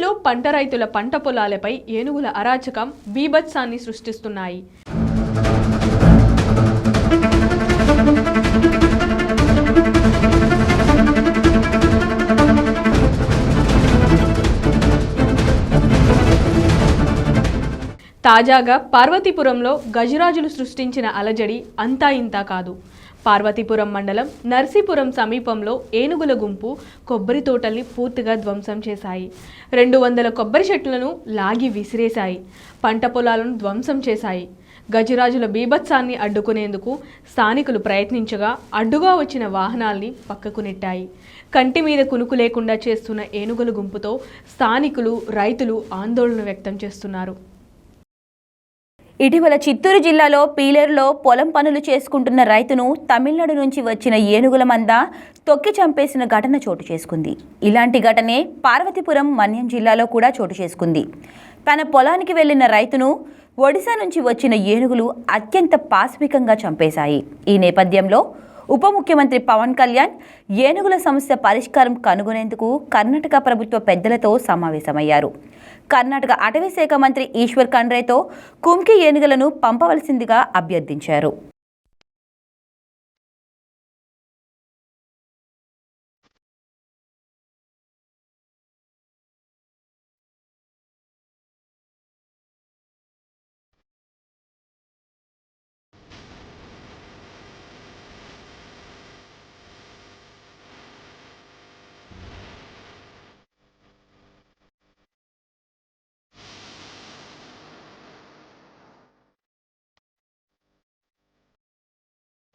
ఏపీలో పంట రైతుల పంట పొలాలపై ఏనుగుల అరాచకం బీభత్సాన్ని సృష్టిస్తున్నాయి. తాజాగా పార్వతీపురంలో గజరాజులు సృష్టించిన అలజడి అంతా ఇంతా కాదు. పార్వతీపురం మండలం నర్సీపురం సమీపంలో ఏనుగుల గుంపు కొబ్బరి తోటల్ని పూర్తిగా ధ్వంసం చేశాయి. 200 కొబ్బరి చెట్లను లాగి విసిరేశాయి. పంట పొలాలను ధ్వంసం చేశాయి. గజరాజుల బీభత్సాన్ని అడ్డుకునేందుకు స్థానికులు ప్రయత్నించగా అడ్డుగా వచ్చిన వాహనాల్ని పక్కకు నెట్టాయి. కంటి మీద కునుకు లేకుండా చేస్తున్న ఏనుగుల గుంపుతో స్థానికులు, రైతులు ఆందోళన వ్యక్తం చేస్తున్నారు. ఇటీవల చిత్తూరు జిల్లాలో పీలేరులో పొలం పనులు చేసుకుంటున్న రైతును తమిళనాడు నుంచి వచ్చిన ఏనుగుల మంద తొక్కి చంపేసిన ఘటన చోటు చేసుకుంది. ఇలాంటి ఘటనే పార్వతీపురం మన్యం జిల్లాలో కూడా చోటు చేసుకుంది. తన పొలానికి వెళ్లిన రైతును ఒడిశా నుంచి వచ్చిన ఏనుగులు అత్యంత పాశవికంగా చంపేశాయి. ఈ నేపథ్యంలో ఉప ముఖ్యమంత్రి పవన్ కళ్యాణ్ ఏనుగుల సమస్య పరిష్కారం కనుగొనేందుకు కర్ణాటక ప్రభుత్వ పెద్దలతో సమావేశమయ్యారు. కర్ణాటక అటవీ శాఖ మంత్రి ఈశ్వర్ ఖండ్రేతో కుంకి ఏనుగులను పంపవలసిందిగా అభ్యర్థించారు.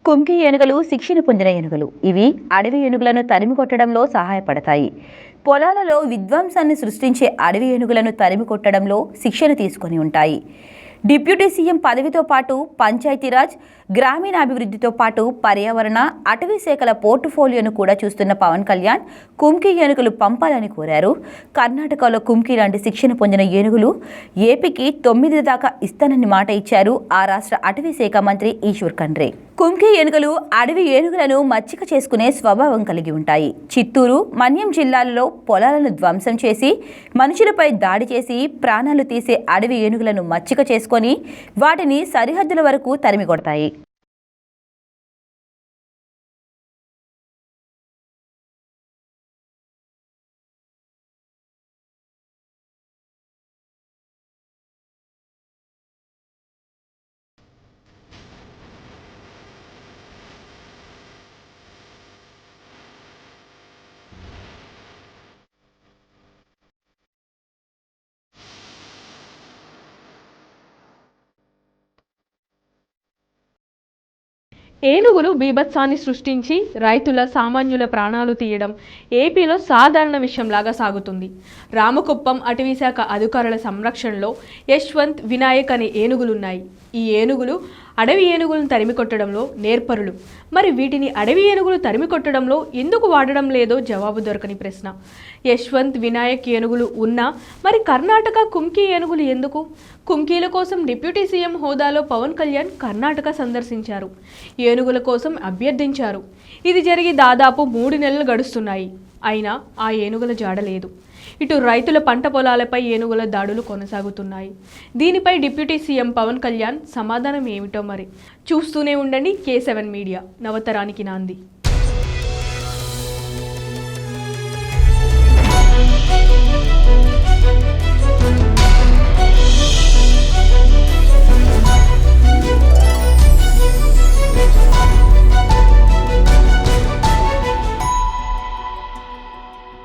కుంకి ఏనుగులు శిక్షణ పొందిన ఏనుగులు. ఇవి అడవి ఏనుగులను తరిమి కొట్టడంలో సహాయపడతాయి. పొలాలలో విధ్వంసాన్ని సృష్టించే అడవి ఏనుగులను తరిమి కొట్టడంలో శిక్షణ తీసుకొని ఉంటాయి. డిప్యూటీ సీఎం పదవితో పాటు పంచాయతీరాజ్, గ్రామీణాభివృద్ధితో పాటు పర్యావరణ, అటవీ శాఖల పోర్టుఫోలియోను కూడా చూస్తున్న పవన్ కళ్యాణ్ కుంకి ఏనుగులు పంపాలని కోరారు. కర్ణాటకలో కుంకి లాంటి శిక్షణ పొందిన ఏనుగులు ఏపీకి 9 దాకా ఇస్తానని మాట ఇచ్చారు ఆ రాష్ట్ర అటవీ శాఖ మంత్రి ఈశ్వర్ ఖండ్రే. కుంకి ఏనుగులు అడవి ఏనుగులను మచ్చిక చేసుకునే స్వభావం కలిగి ఉంటాయి. చిత్తూరు, మన్యం జిల్లాలలో పొలాలను ధ్వంసం చేసి మనుషులపై దాడి చేసి ప్రాణాలు తీసే అడవి ఏనుగులను మచ్చిక చేసుకొని వాటిని సరిహద్దుల వరకు తరిమి కొడతాయి. ఏనుగులు బీభత్సాన్ని సృష్టించి రైతుల, సామాన్యుల ప్రాణాలు తీయడం ఏపీలో సాధారణ విషయంలాగా సాగుతుంది. రామకుప్పం అటవీశాఖ అధికారుల సంరక్షణలో యశ్వంత్, వినాయక్ అనే ఏనుగులున్నాయి. ఈ ఏనుగులు అడవి ఏనుగులను తరిమి కొట్టడంలో నేర్పరులు. మరి వీటిని అడవి ఏనుగులు తరిమి కొట్టడంలో ఎందుకు వాడడం లేదో జవాబు దొరకని ప్రశ్న. యశ్వంత్, వినాయక్ ఏనుగులు ఉన్నా మరి కర్ణాటక కుంకి ఏనుగులు ఎందుకు? కుంకీల కోసం డిప్యూటీ సీఎం హోదాలో పవన్ కళ్యాణ్ కర్ణాటక సందర్శించారు. ఏనుగుల కోసం అభ్యర్థించారు. ఇది జరిగి దాదాపు 3 నెలలు గడుస్తున్నాయి. అయినా ఆ ఏనుగుల జాడలేదు. ఇటు రైతుల పంట పొలాలపై ఏనుగుల దాడులు కొనసాగుతున్నాయి. దీనిపై డిప్యూటీ సీఎం పవన్ కళ్యాణ్ సమాధానం ఏమిటో మరి చూస్తూనే ఉండండి. K7 మీడియా, నవతరానికి నాంది.